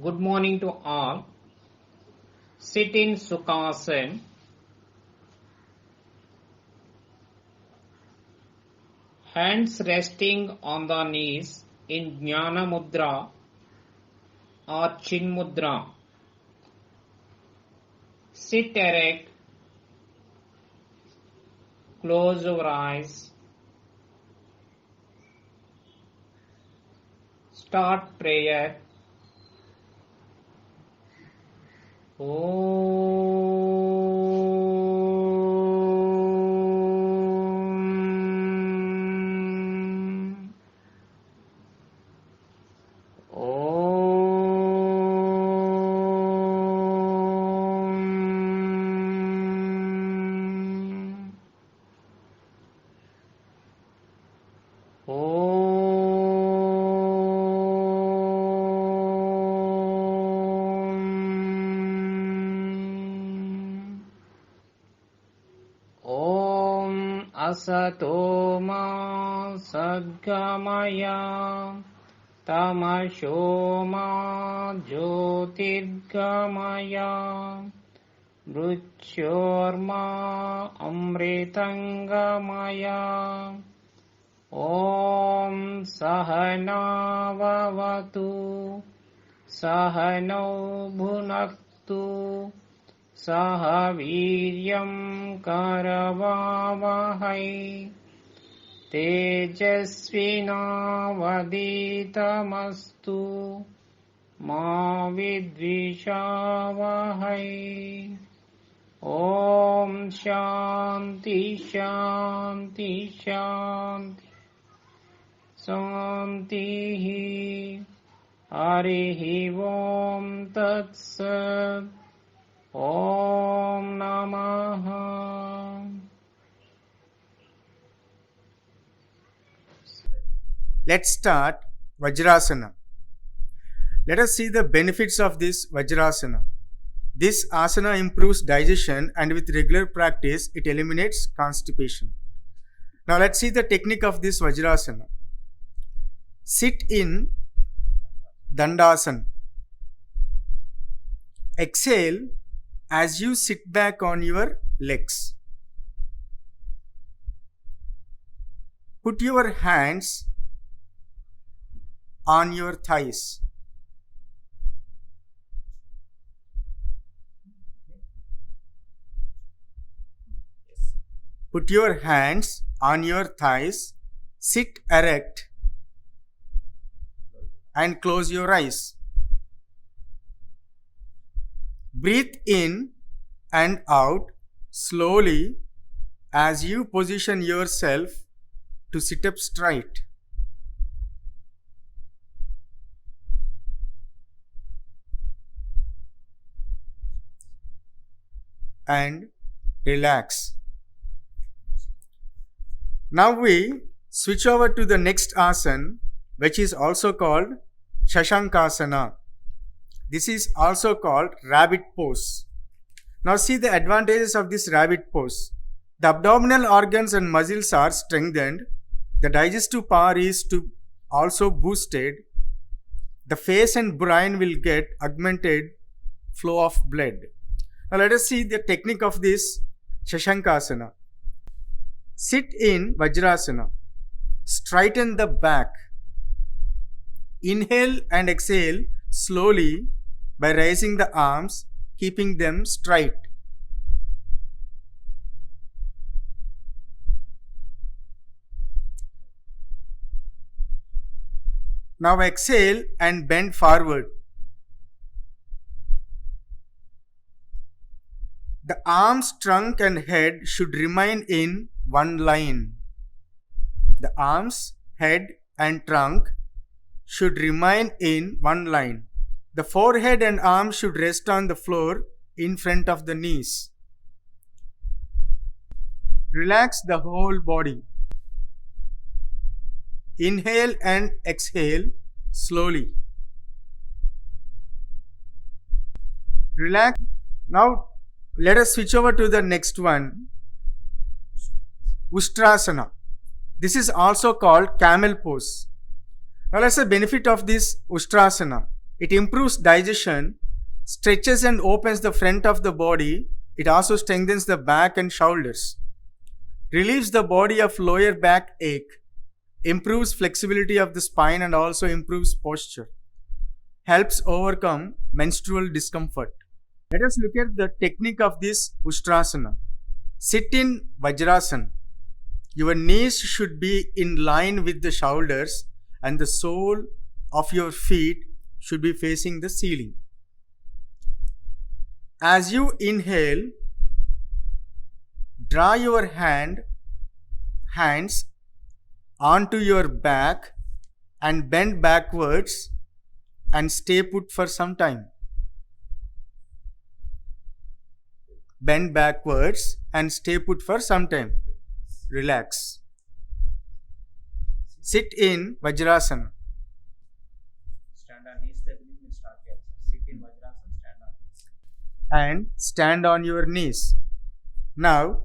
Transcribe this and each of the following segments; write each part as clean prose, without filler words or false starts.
Good morning to all. Sit in Sukhasana. Hands resting on the knees in Jnana Mudra or Chin Mudra. Sit erect. Close your eyes. Start prayer. Asato ma sadgamaya tamasho ma jyotirgamaya mrityorma amritangamaya Om Sahana Vavatu Sahano Bhunaktu Saha Viryam Karavavahai Tejasvinavaditamastu Ma Vidvishavahai Om Shanti Shanti Shanti Santihi Harihi Om Tat Sat Om Namaha. Let's start Vajrasana. Let us see the benefits of this Vajrasana. This asana improves digestion and with regular practice it eliminates constipation. Now let's see the technique of this Vajrasana. Sit in Dandasana. Exhale as you sit back on your legs. Put your hands on your thighs. Put your hands on your thighs. Sit erect and close your eyes. Breathe in and out slowly as you position yourself to sit up straight. And relax. Now we switch over to the next asana, which is also called Shashankasana. This is also called rabbit pose. Now see the advantages of this rabbit pose. The abdominal organs and muscles are strengthened. The digestive power is also boosted. The face and brain will get augmented flow of blood. Now let us see the technique of this Shashankasana. Sit in Vajrasana. Straighten the back. Inhale and exhale slowly by raising the arms, keeping them straight. Now exhale and bend forward. The arms, trunk and head should remain in one line. The arms, head and trunk should remain in one line. The forehead and arms should rest on the floor in front of the knees. Relax the whole body. Inhale and exhale slowly. Relax. Now let us switch over to the next one. Ustrasana. This is also called camel pose. Now let's say benefit of this Ustrasana. It improves digestion, stretches and opens the front of the body. It also strengthens the back and shoulders, relieves the body of lower back ache, improves flexibility of the spine and also improves posture, helps overcome menstrual discomfort. Let us look at the technique of this Ustrasana. Sit in Vajrasana. Your knees should be in line with the shoulders and the sole of your feet should be facing the ceiling. As you inhale, draw your hands onto your back and bend backwards and stay put for some time. Bend backwards and stay put for some time. Relax. Sit in Vajrasana. Stand on knees, that means start here. Sit in Vajrasana, stand on knees. And stand on your knees. Now,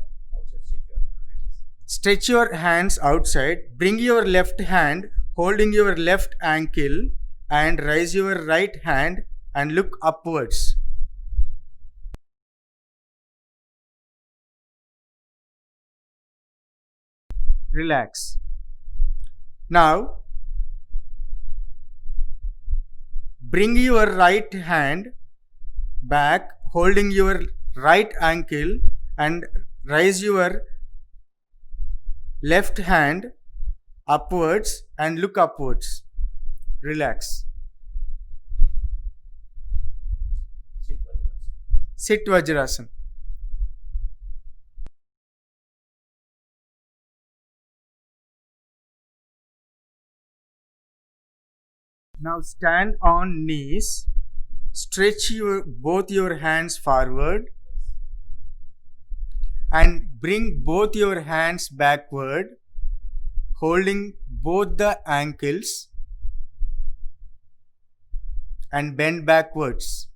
stretch your hands outside. Bring your left hand holding your left ankle and raise your right hand and look upwards. Relax. Now, bring your right hand back holding your right ankle and raise your left hand upwards and look upwards. Relax. Sit Vajrasana. Now stand on knees. Stretch both your hands forward and bring both your hands backward, holding both the ankles and bend backwards.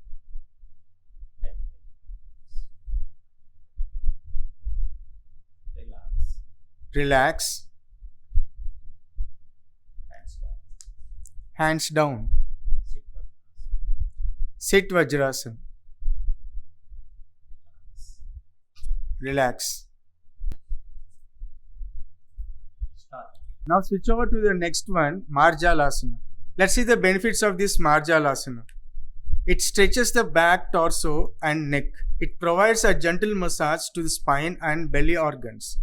Relax. Hands down. Sit Vajrasana. Relax. Now switch over to the next one, Marjalasana. Let's see the benefits of this Marjalasana. It stretches the back, torso and neck. It provides a gentle massage to the spine and belly organs.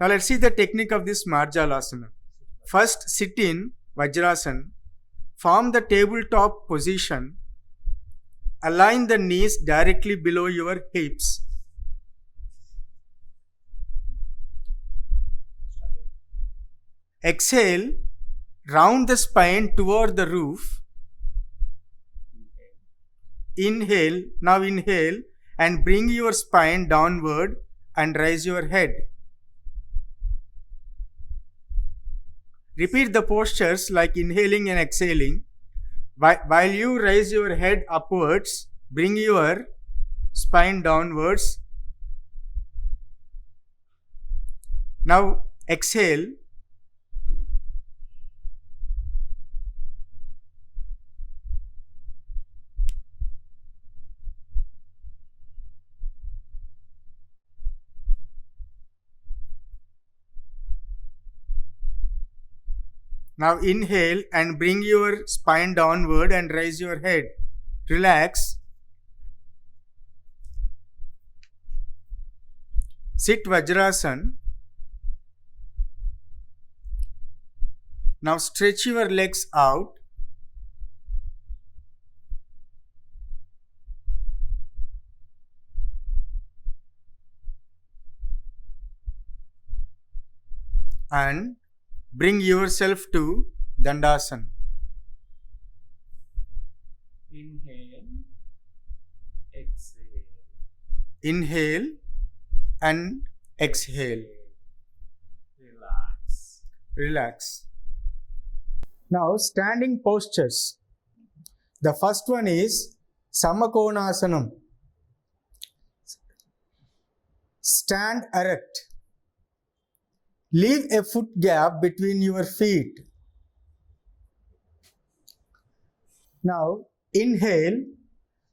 Now let's see the technique of this Marjalasana. First, sit in Vajrasana. Form the tabletop position. Align the knees directly below your hips. Exhale, round the spine toward the roof. Inhale, now inhale and bring your spine downward and raise your head. Repeat the postures like inhaling and exhaling. While you raise your head upwards, bring your spine downwards. Now exhale. Now inhale and bring your spine downward and raise your head. Relax. Sit Vajrasana. Now stretch your legs out. And bring yourself to Dandasana. Inhale, exhale. Inhale and exhale. Relax. Relax. Now standing postures. The first one is Samakonasanam. Stand erect. Leave a foot gap between your feet. Now Inhale,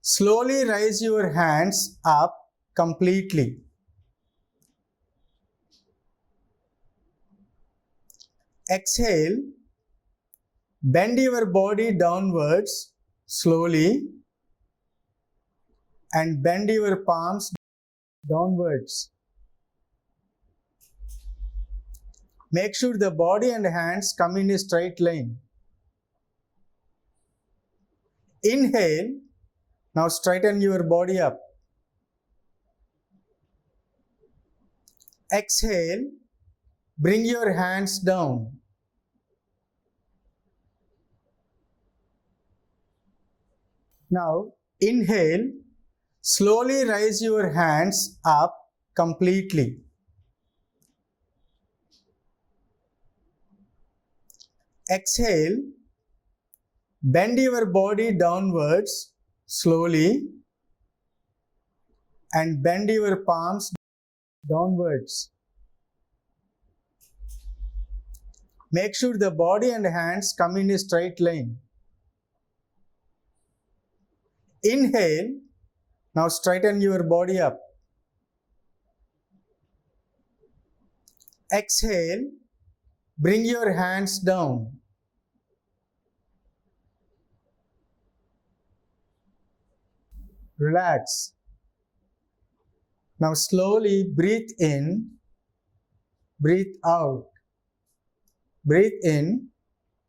slowly raise your hands up completely. Exhale, bend your body downwards slowly and bend your palms downwards. Make sure the body and hands come in a straight line. Inhale, now straighten your body up. Exhale, bring your hands down. Now, inhale, slowly raise your hands up completely. Exhale, bend your body downwards slowly and bend your palms downwards. Make sure the body and hands come in a straight line. Inhale, now straighten your body up. Exhale, bring your hands down. Relax. Now slowly breathe in, breathe out. Breathe in,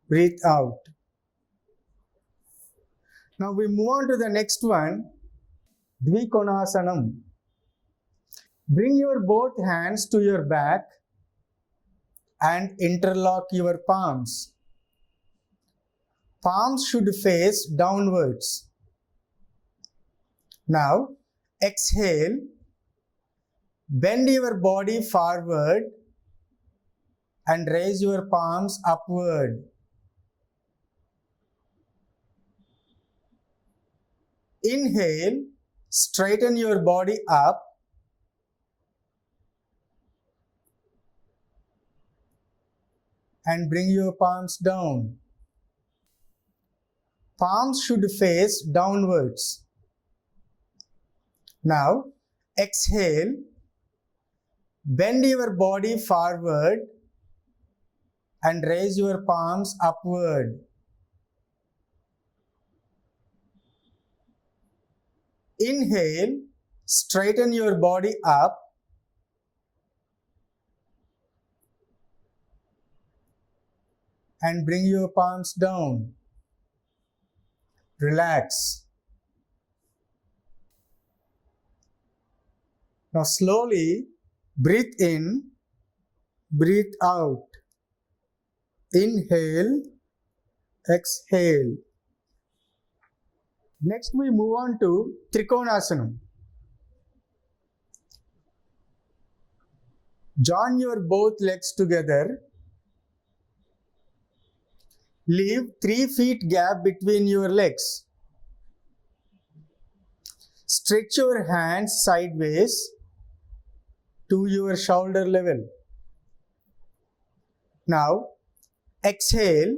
breathe out. Now we move on to the next one, Dvikonasanam. Bring your both hands to your back and interlock your palms. Palms should face downwards. Now exhale, bend your body forward and raise your palms upward. Inhale, straighten your body up. And bring your palms down. Palms should face downwards. Now, exhale, bend your body forward and raise your palms upward. Inhale, straighten your body up. And bring your palms down. Relax. Now slowly breathe in, breathe out. Inhale, exhale. Next we move on to Trikonasanam. Join your both legs together. Leave 3 feet gap between your legs. Stretch your hands sideways to your shoulder level. Now, exhale,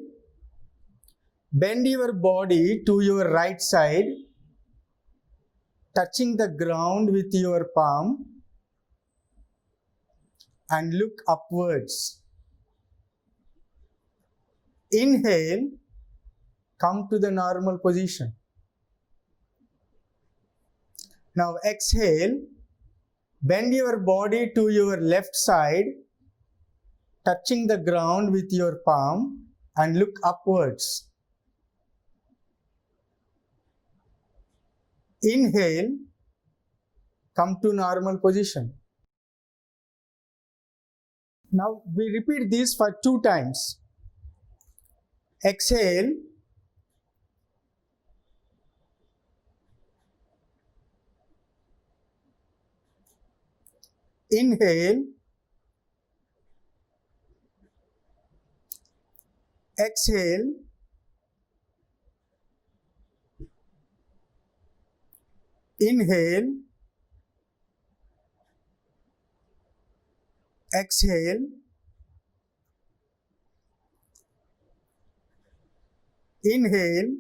bend your body to your right side, touching the ground with your palm and look upwards. Inhale, come to the normal position. Now exhale, bend your body to your left side, touching the ground with your palm and look upwards. Inhale, come to normal position. Now we repeat this for 2 times. Exhale, inhale, exhale, inhale, exhale, inhale,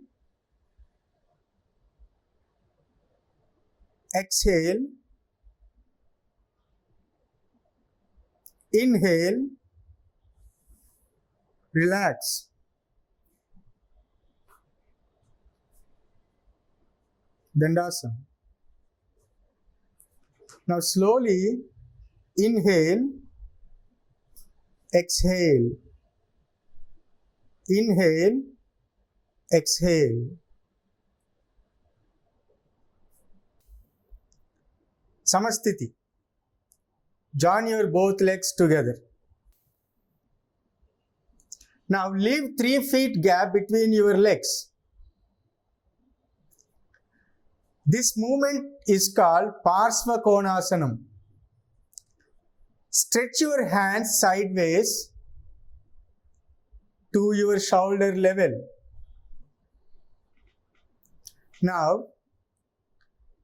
exhale, inhale, relax. Dandasana. Now slowly inhale, exhale, inhale, exhale. Samasthiti. Join your both legs together. Now leave 3 feet gap between your legs. This movement is called Parsva Konasanam. Stretch your hands sideways to your shoulder level. Now,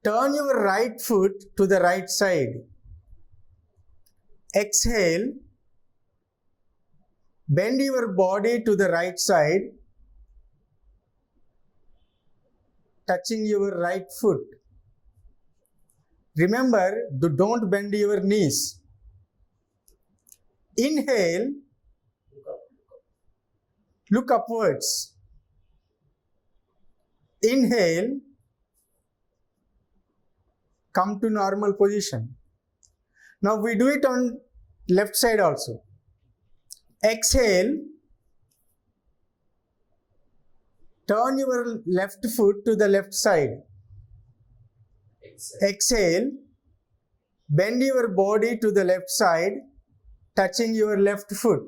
turn your right foot to the right side. Exhale. Bend your body to the right side, touching your right foot. Remember, don't bend your knees. Inhale, look upwards. Inhale, come to normal position. Now we do it on left side also. Exhale, turn your left foot to the left side. Exhale, bend your body to the left side, touching your left foot.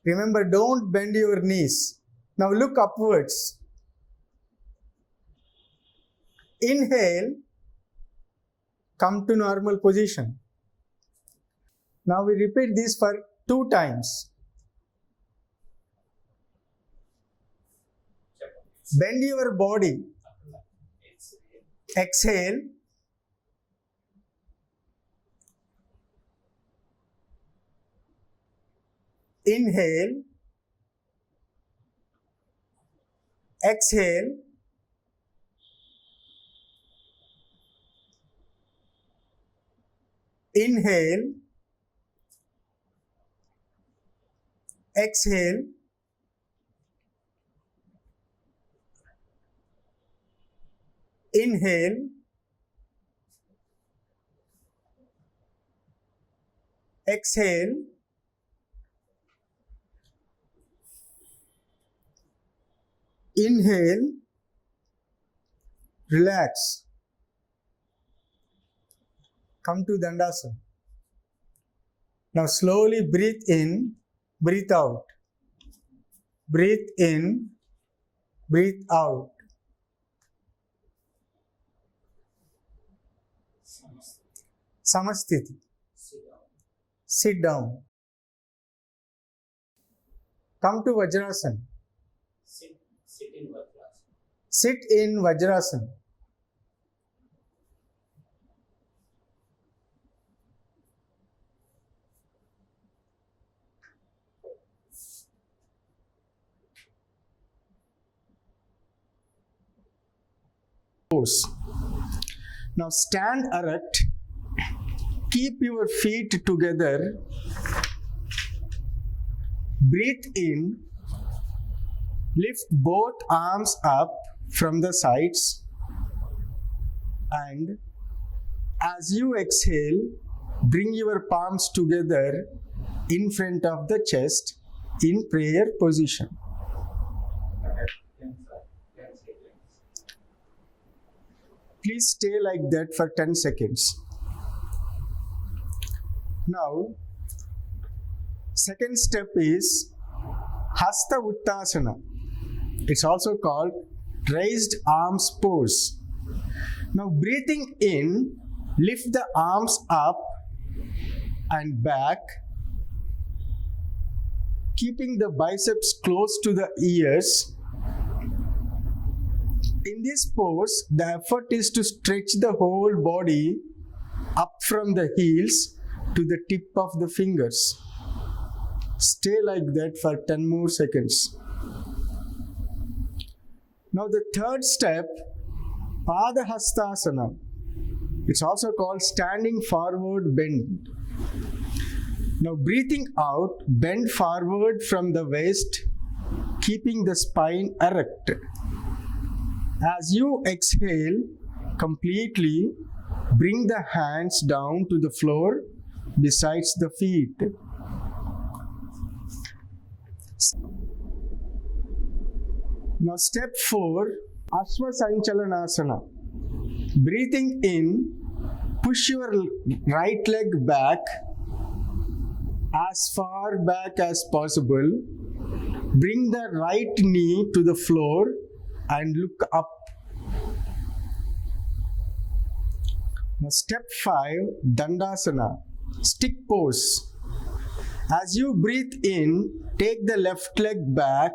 Remember, don't bend your knees. Now look upwards. Inhale, come to normal position. Now we repeat this for 2 times. Bend your body. Exhale. Inhale. Exhale. Inhale. Exhale. Inhale. Exhale. Inhale. Relax. Come to Dandasana. Now slowly breathe in, breathe out. Breathe in, breathe out. Samasthiti. Sit down. Come to Vajrasana. Sit in Vajrasana. Sit in Vajrasana. Pose. Now stand erect. Keep your feet together. Breathe in. Lift both arms up from the sides. And as you exhale, bring your palms together in front of the chest in prayer position. Please stay like that for 10 seconds. Now, second step is Hasta Uttasana. It's also called raised arms pose. Now, breathing in, lift the arms up and back, keeping the biceps close to the ears. In this pose, the effort is to stretch the whole body up from the heels to the tip of the fingers. Stay like that for 10 more seconds. Now the third step Padahastasana. It's also called standing forward bend. Now breathing out, bend forward from the waist, keeping the spine erect. As you exhale completely, bring the hands down to the floor besides the feet. Now step 4, Ashwasanchalanasana. Breathing in, push your right leg back as far back as possible. Bring the right knee to the floor and look up. Now step 5, Dandasana. Stick pose. As you breathe in, take the left leg back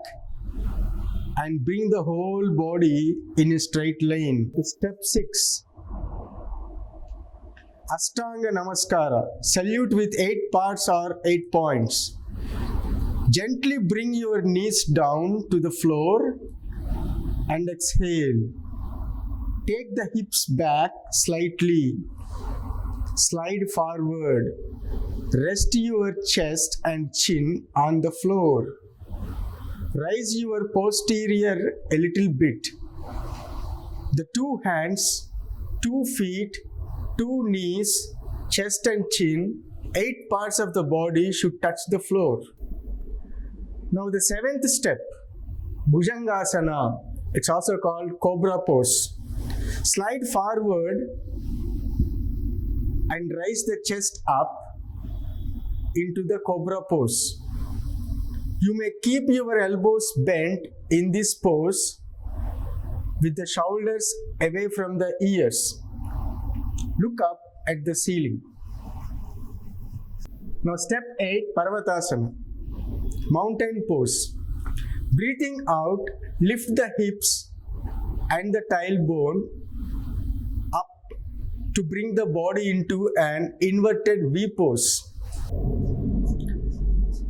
and bring the whole body in a straight line. Step 6, Ashtanga Namaskara. Salute with 8 parts or 8 points. Gently bring your knees down to the floor and exhale. Take the hips back slightly. Slide forward. Rest your chest and chin on the floor. Raise your posterior a little bit. The 2 hands, 2 feet, 2 knees, chest and chin, 8 parts of the body should touch the floor. Now the 7th step, Bhujangasana. It's also called Cobra pose. Slide forward and raise the chest up into the Cobra pose. You may keep your elbows bent in this pose with the shoulders away from the ears. Look up at the ceiling. Now step 8, Parvatasana. Mountain pose. Breathing out, lift the hips and the tailbone up to bring the body into an inverted V pose.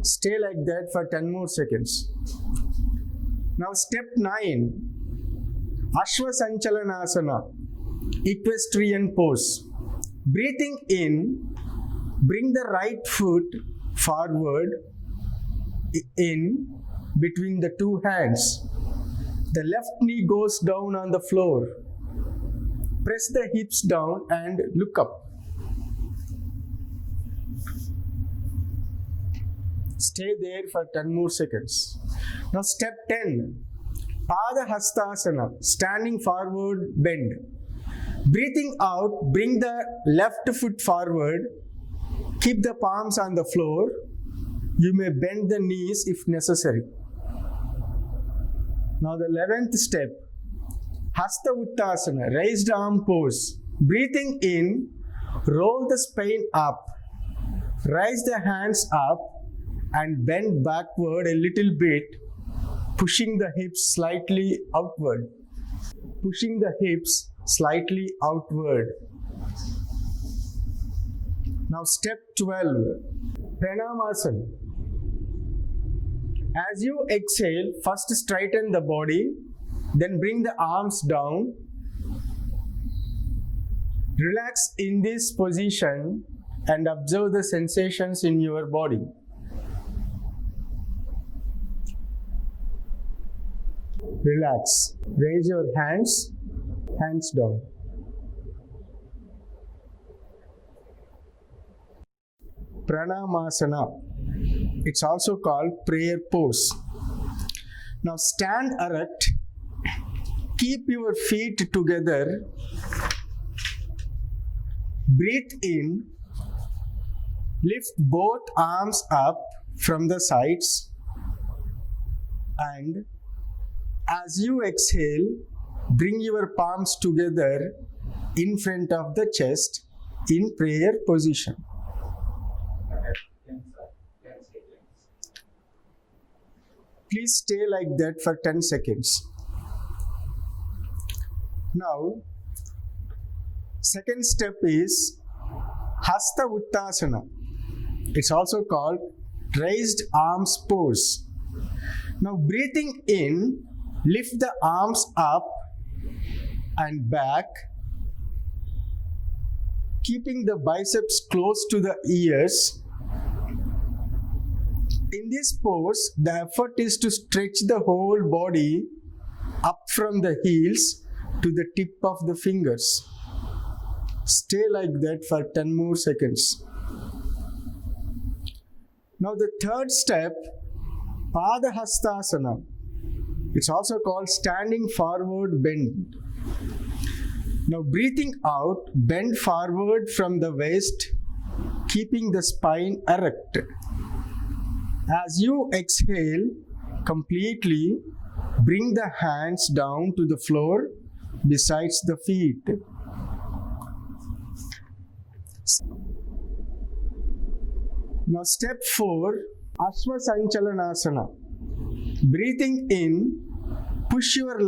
Stay like that for 10 more seconds. Now step 9, Ashwasanchalanasana, equestrian pose. Breathing in, bring the right foot forward in between the 2 hands. The left knee goes down on the floor. Press the hips down and look up. Stay there for 10 more seconds. Now step 10, Padahastasana, standing forward bend. Breathing out, bring the left foot forward. Keep the palms on the floor. You may bend the knees if necessary. Now the 11th step, Hasta Uttasana, raised arm pose. Breathing in, roll the spine up. Raise the hands up and bend backward a little bit, pushing the hips slightly outward. Pushing the hips slightly outward. Now step 12, Pranamasana. As you exhale, first straighten the body, then bring the arms down. Relax in this position and observe the sensations in your body. Relax. Raise your hands down. Pranamasana. It's also called prayer pose. Now stand erect. Keep your feet together. Breathe in. Lift both arms up from the sides. And as you exhale, bring your palms together in front of the chest in prayer position. Please stay like that for 10 seconds. Now, second step is Hasta Uttasana. It's also called raised arms pose. Now breathing in, lift the arms up and back, keeping the biceps close to the ears. In this pose, the effort is to stretch the whole body up from the heels to the tip of the fingers. Stay like that for 10 more seconds. Now the third step, Padahastasana. It's also called standing forward bend. Now breathing out, bend forward from the waist, keeping the spine erect. As you exhale completely, bring the hands down to the floor besides the feet. Now step 4, Ashwasanchalanasana. Breathing in, push your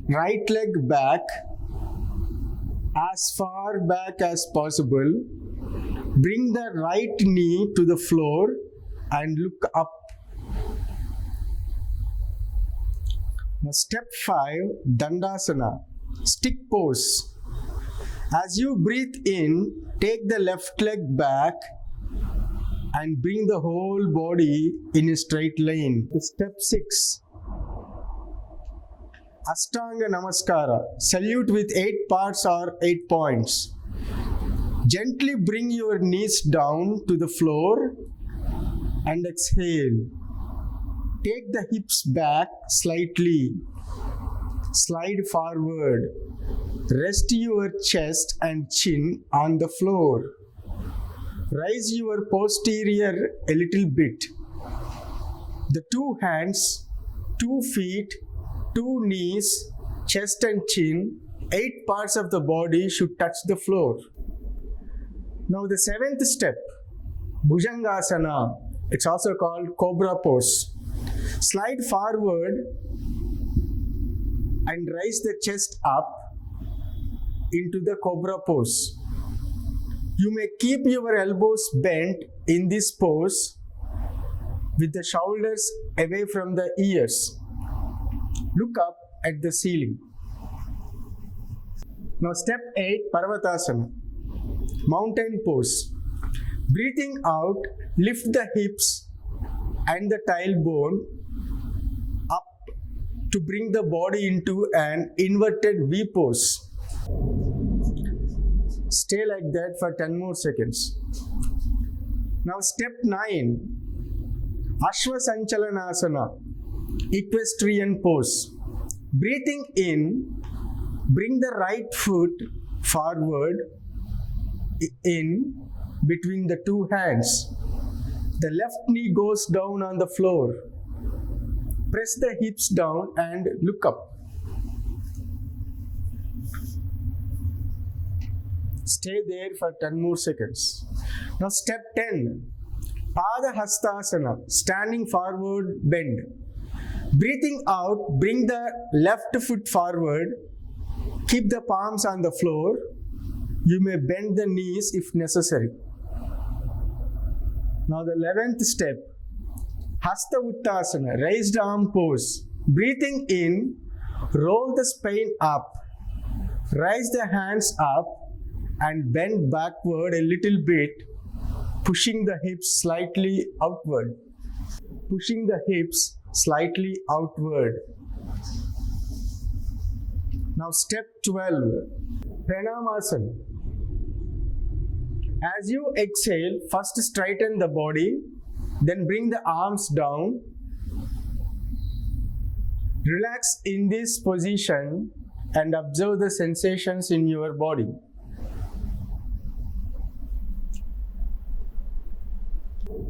right leg back as far back as possible. Bring the right knee to the floor and look up. Now step 5, Dandasana. Stick pose. As you breathe in, take the left leg back and bring the whole body in a straight line. Step 6, Ashtanga Namaskara. Salute with 8 parts or 8 points. Gently bring your knees down to the floor and exhale. Take the hips back slightly. Slide forward. Rest your chest and chin on the floor. Raise your posterior a little bit. The 2 hands, 2 feet, 2 knees, chest and chin, 8 parts of the body should touch the floor. Now the 7th step, Bhujangasana. It's also called Cobra pose. Slide forward and raise the chest up into the Cobra pose. You may keep your elbows bent in this pose with the shoulders away from the ears. Look up at the ceiling. Now step 8, Parvatasana. Mountain pose. Breathing out, lift the hips and the tailbone up to bring the body into an inverted V pose. Stay like that for 10 more seconds. Now step 9, Ashwasanchalanasana, equestrian pose. Breathing in, bring the right foot forward in between the 2 hands. The left knee goes down on the floor. Press the hips down and look up. Stay there for 10 more seconds. Now step 10, Padahastasana, standing forward bend. Breathing out, bring the left foot forward. Keep the palms on the floor. You may bend the knees if necessary. Now the 11th step, Hasta Uttasana, raised arm pose. Breathing in, roll the spine up. Raise the hands up and bend backward a little bit, pushing the hips slightly outward. Pushing the hips slightly outward. Now step 12, Pranamasana. As you exhale, first straighten the body, then bring the arms down. Relax in this position and observe the sensations in your body.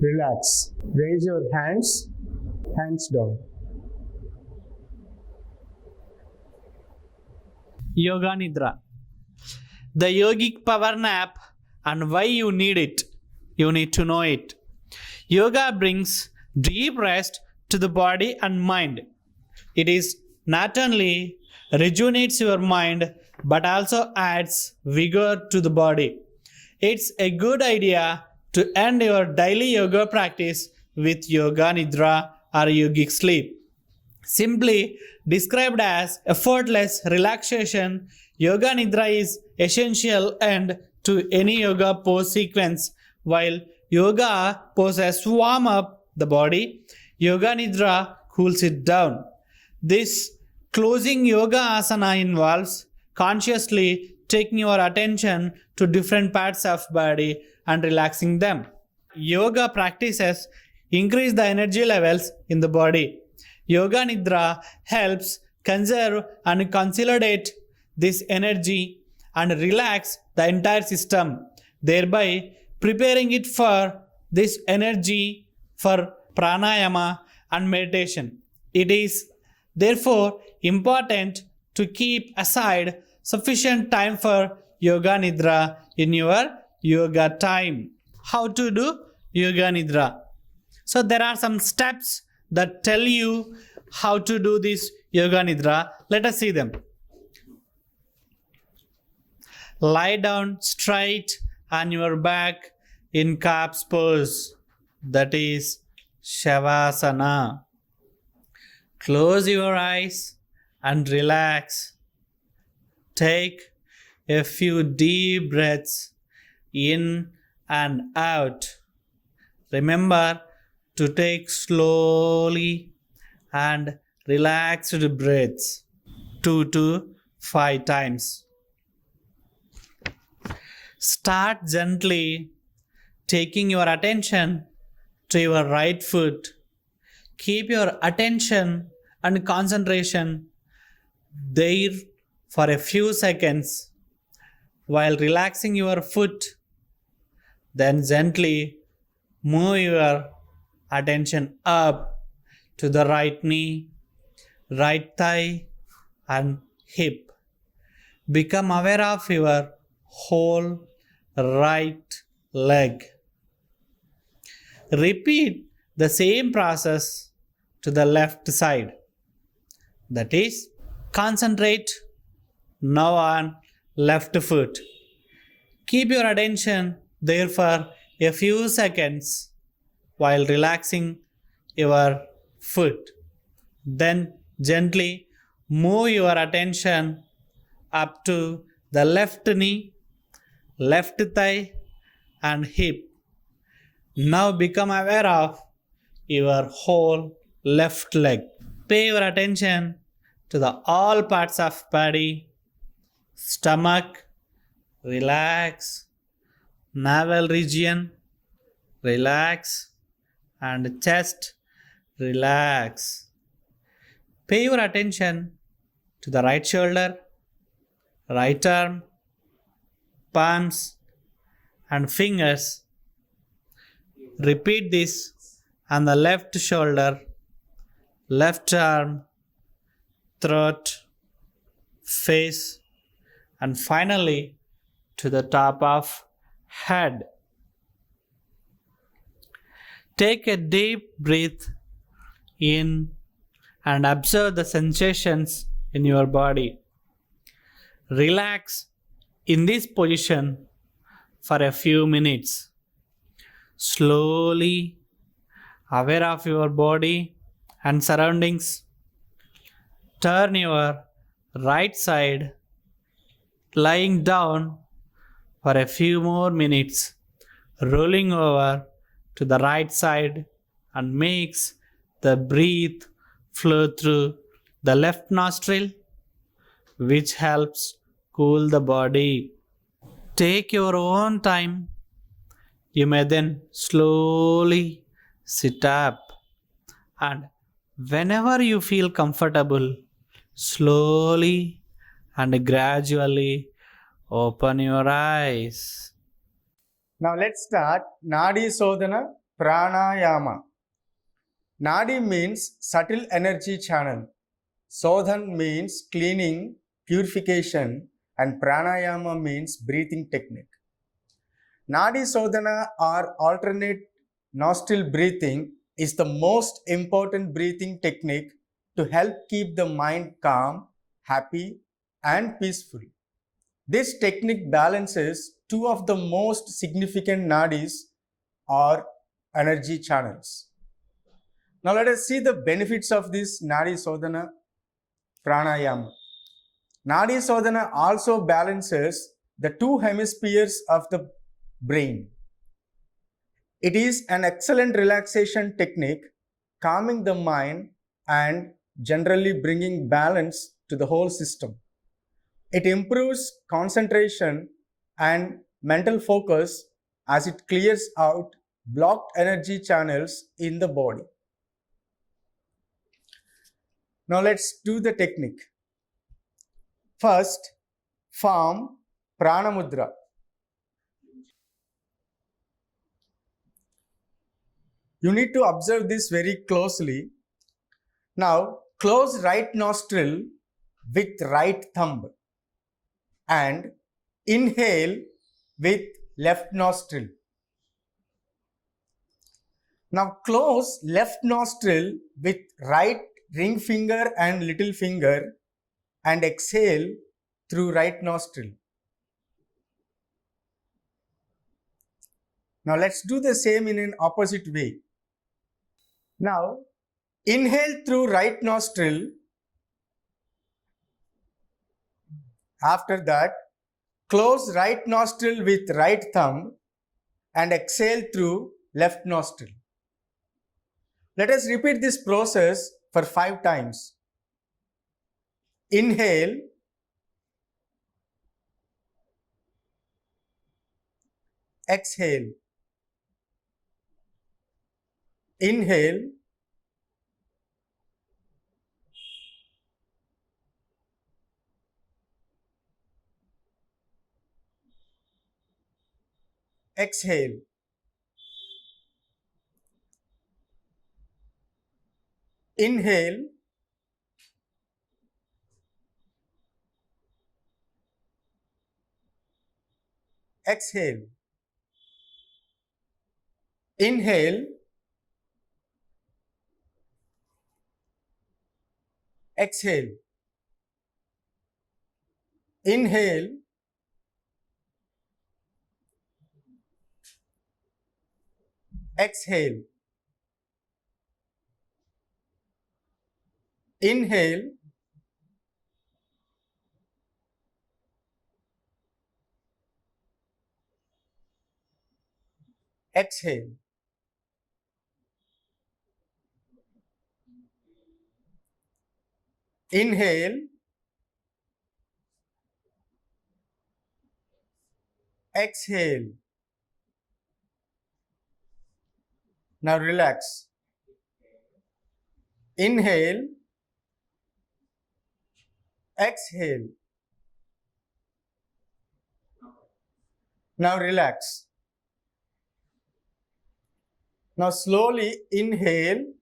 Relax. Raise your hands down. Yoga Nidra. The yogic power nap and why you need it. You need to know it. Yoga brings deep rest to the body and mind. It is not only rejuvenates your mind but also adds vigor to the body. It's a good idea to end your daily yoga practice with Yoga Nidra or yogic sleep. Simply described as effortless relaxation, Yoga Nidra is essential and to any yoga pose sequence. While yoga poses warm up the body, Yoga Nidra cools it down. This closing yoga asana involves consciously taking your attention to different parts of body and relaxing them. Yoga practices increase the energy levels in the body. Yoga Nidra helps conserve and consolidate this energy and relax the entire system, thereby preparing it for this energy for pranayama and meditation. It is therefore important to keep aside sufficient time for Yoga Nidra in your yoga time. How to do Yoga Nidra? So there are some steps that tell you how to do this Yoga Nidra. Let us see them. Lie down straight on your back in calf's pose, that is Shavasana. Close your eyes and relax. Take a few deep breaths in and out. Remember to take slowly and relaxed breaths 2 to 5 times. Start gently, taking your attention to your right foot. Keep your attention and concentration there for a few seconds while relaxing your foot. Then gently move your attention up to the right knee, right thigh, and hip. Become aware of your whole right leg. Repeat the same process to the left side. That is, concentrate now on left foot. Keep your attention there for a few seconds while relaxing your foot. Then gently move your attention up to the left knee, left thigh, and hip. Now become aware of your whole left leg. Pay your attention to the all parts of body. Stomach, relax. Navel region, relax. And chest, relax. Pay your attention to the right shoulder, right arm, palms, and fingers. Repeat this on the left shoulder, left arm, throat, face, and finally to the top of head. Take a deep breath in and observe the sensations in your body. Relax in this position for a few minutes. Slowly, aware of your body and surroundings, turn your right side, lying down for a few more minutes, rolling over to the right side, and makes the breath flow through the left nostril, which helps cool the body. Take your own time. You may then slowly sit up, and whenever you feel comfortable, slowly and gradually open your eyes. Now let's start Nadi Sodhana Pranayama. Nadi means subtle energy channel. Sodhan means cleaning, purification, and Pranayama means breathing technique. Nadi Sodhana or alternate nostril breathing is the most important breathing technique to help keep the mind calm, happy, and peaceful. This technique balances two of the most significant nadis or energy channels. Now let us see the benefits of this Nadi Sodhana Pranayama. Nadi Sodhana also balances the two hemispheres of the brain. It is an excellent relaxation technique, calming the mind and generally bringing balance to the whole system. It improves concentration and mental focus as it clears out blocked energy channels in the body. Now let's do the technique. First, form Prana Mudra. You need to observe this very closely. Now, close right nostril with right thumb and inhale with left nostril. Now, close left nostril with right ring finger and little finger and exhale through right nostril. Now, let's do the same in an opposite way. Now, inhale through right nostril. After that, close right nostril with right thumb and exhale through left nostril. Let us repeat this process for 5 times. Inhale, exhale, inhale, exhale. Inhale, exhale. Inhale, exhale. Inhale, exhale. Inhale, exhale. Inhale, exhale. Now relax. Inhale, exhale. Now relax. Now slowly inhale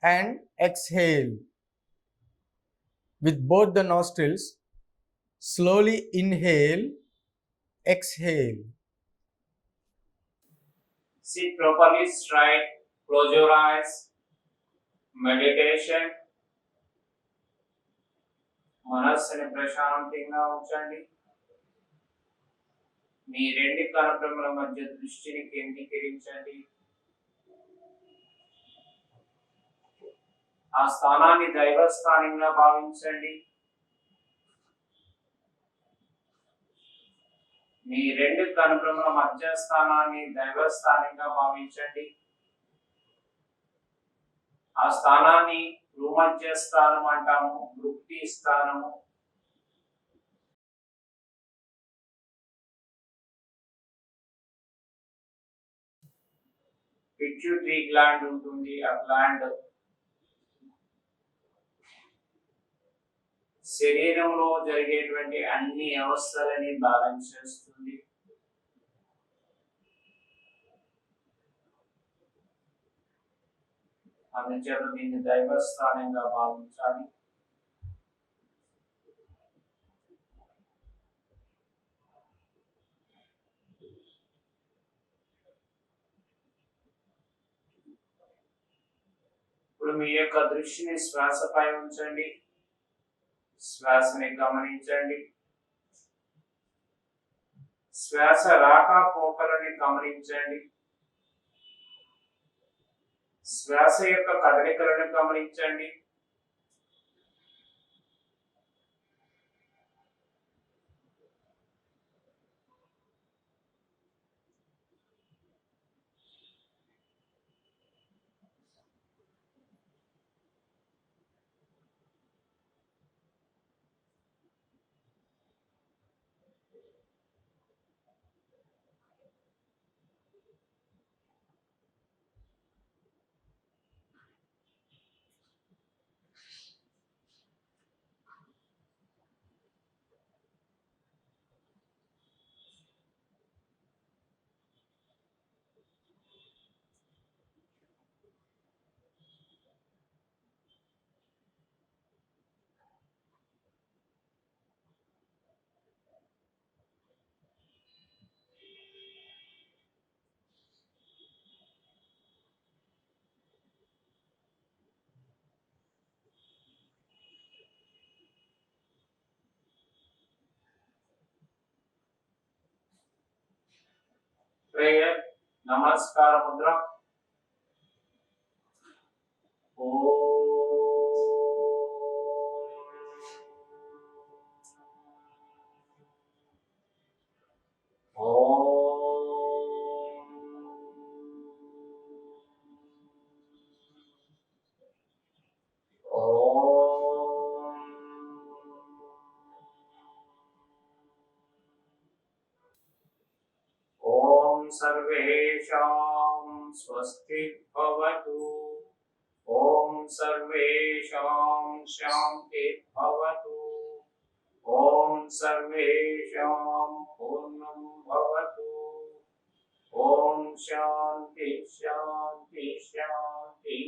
and exhale with both the nostrils. Slowly inhale, exhale. Sit properly straight, close your eyes, meditation. మనస్సుని ప్రశాంతంగా ఉంచండి. మీ రెండు కనుప్రముల మధ్య దృష్టిని కేంద్రీకరించండి. ఆ స్థానాన్ని దైవస్థానంగా భావించండి. మీ రెండు కనుప్రముల మధ్య స్థానాన్ని దైవస్థానంగా భావించండి. ఆ స్థానాన్ని భూమధ్య స్థానం అంటాము, వృత్తి స్థానము. పిట్యూటరీ గ్లాండ్ ఉంటుంది. ఆ గ్లాండ్ శరీరంలో జరిగేటువంటి అన్ని వ్యవస్థలని బ్యాలెన్స్ చేస్తుంది. అందుచేత దీన్ని దైవస్థానంగా భావించాలి. ఇప్పుడు మీ యొక్క దృష్టిని శ్వాసపై ఉంచండి. శ్వాసని గమనించండి. శ్వాస రాకపోకలని గమనించండి. శ్వాస యొక్క కదలికలను గమనించండి. Prayer, Namaskara Mudra. सर्वेषां स्वस्ति भवतु। ॐ सर्वेषां शान्ति भवतु। ॐ सर्वेषां पूर्णं भवतु। ॐ शान्ति शान्ति शान्ति।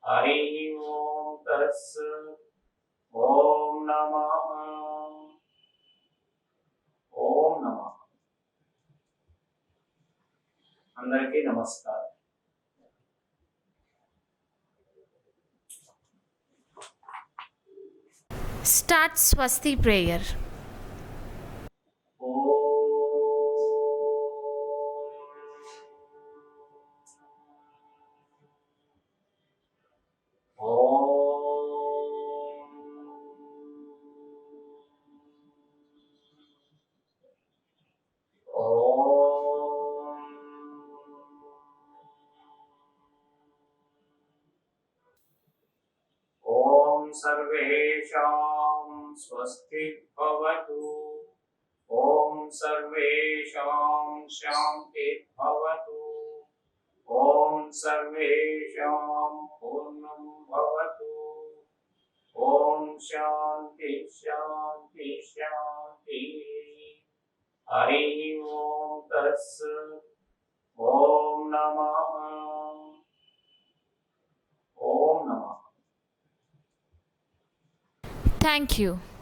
हरि ओम तत्सत्। ओम नमः। ओम नमः। అందరికీ నమస్కారం. Start Swasti prayer. सर्वेषां स्वस्ति भवतु। ॐ सर्वेषां शान्ति भवतु। ॐ सर्वेषां पूर्णं भवतु। ॐ शान्ति शान्ति शान्ति। हरि ओम तत्सत्। ओम नमः। ओम नमः। Thank you.